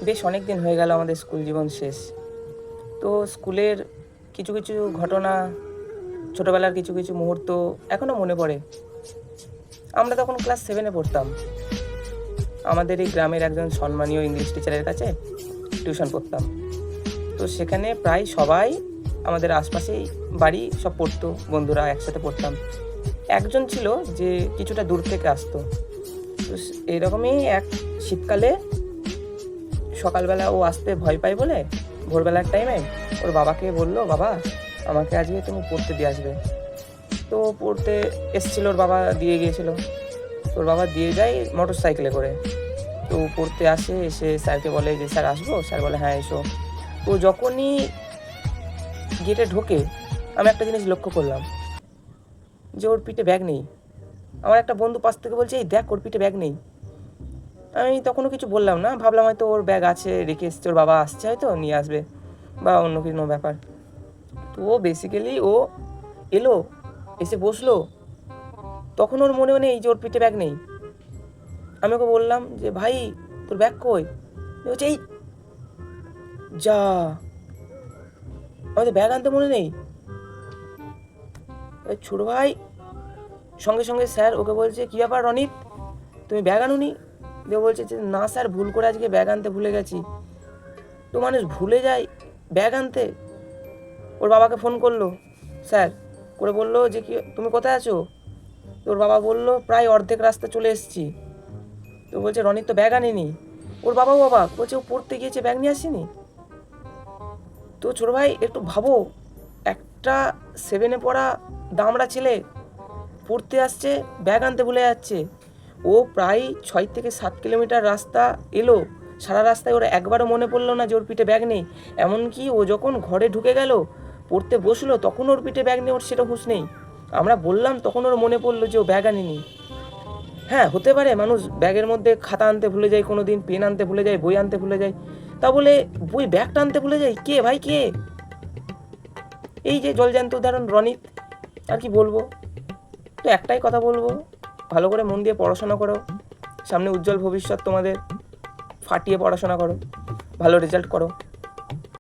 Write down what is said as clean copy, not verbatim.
বেশ অনেক দিন হয়ে গেল আমাদের স্কুল জীবন শেষ। তো স্কুলের কিছু কিছু ঘটনা, ছোটোবেলার কিছু কিছু মুহূর্ত এখনও মনে পড়ে। আমরা তখন ক্লাস 7-এ পড়তাম। আমাদের এই গ্রামের একজন সম্মানীয় ইংলিশ টিচারের কাছে টিউশন পড়তাম। তো সেখানে প্রায় সবাই আমাদের আশপাশেই বাড়ি সব পড়তো, বন্ধুরা একসাথে পড়তাম। একজন ছিল যে কিছুটা দূর থেকে আসতো। তো এরকমই এক শীতকালে সকালবেলা ও আসতে ভয় পায় বলে ভোরবেলার টাইমে ওর বাবাকে বলল, বাবা আমাকে আজকে তুমি পড়তে দিয়ে আসবে। তো পড়তে এসেছিলো, ওর বাবা দিয়ে গিয়েছিল। ওর বাবা দিয়ে যায় মোটর সাইকেলে করে। তো পড়তে আসে, এসে স্যারকে বলে যে স্যার আসবো? স্যার বলে হ্যাঁ এসো। তো যখনই গেটে ঢোকে আমি একটা জিনিস লক্ষ্য করলাম যে ওর পিঠে ব্যাগ নেই। আমার একটা বন্ধু পাশ থেকে বলছে, এই দেখ ওর পিঠে ব্যাগ নেই। আমি তখনও কিছু বললাম না, ভাবলাম হয়তো ওর ব্যাগ আছে, রেখে এসছে, ওর বাবা আসছে হয়তো নিয়ে আসবে বা অন্য কোনো ব্যাপার। তো ও বেসিক্যালি ও এলো, এসে বসলো, তখন ওর মনে নেই যে ওর পিঠে ব্যাগ নেই। আমি ওকে বললাম যে ভাই তোর ব্যাগ কই? বলছে এই যা, আমাদের ব্যাগ আনতে মনে নেই। ছোট ভাই সঙ্গে সঙ্গে স্যার ওকে বলছে, কী ব্যাপার রনিত, তুমি ব্যাগ আনুনি? দিয়ে বলছে যে না স্যার, ভুল করে আজকে ব্যাগ আনতে ভুলে গেছি। তো মানুষ ভুলে যায় ব্যাগ আনতে। ওর বাবাকে ফোন করলো স্যার, করে বললো যে কি তুমি কোথায় আছো? তোর বাবা বললো প্রায় অর্ধেক রাস্তা চলে এসেছি। তো বলছে রনিত তো ব্যাগ আনেনি। ওর বাবাও অবাক, বলছে ও পড়তে গিয়েছে ব্যাগ নিয়ে আসেনি। তো ছোটো ভাই একটু ভাবো, একটা 7-এ পড়া দামড়া ছেলে পড়তে আসছে, ব্যাগ আনতে ভুলে যাচ্ছে। ও প্রায় 6 থেকে 7 কিলোমিটার রাস্তা এলো, সারা রাস্তায় ওর একবারও মনে পড়লো না যে ওর পিঠে ব্যাগ নেই। এমনকি ও যখন ঘরে ঢুকে গেল পড়তে বসলো তখন ওর পিঠে ব্যাগ নেই, ওর সেটা হুঁশ নেই। আমরা বললাম তখন ওর মনে পড়লো যে ও ব্যাগ আনেনি। হ্যাঁ হতে পারে মানুষ ব্যাগের মধ্যে খাতা আনতে ভুলে যায়, কোনো দিন পেন আনতে ভুলে যায়, বই আনতে ভুলে যায়, তা বলে বই ব্যাগটা আনতে ভুলে যায়? কে ভাই কে? এই যে জলজ্যান্ত উদাহরণ রনিত। আর কি বলবো? তো একটাই কথা বলবো, ভালো করে মন দিয়ে পড়াশোনা করো, সামনে উজ্জ্বল ভবিষ্যৎ তোমাদের, ফাটিয়ে পড়াশোনা করো, ভালো রেজাল্ট করো।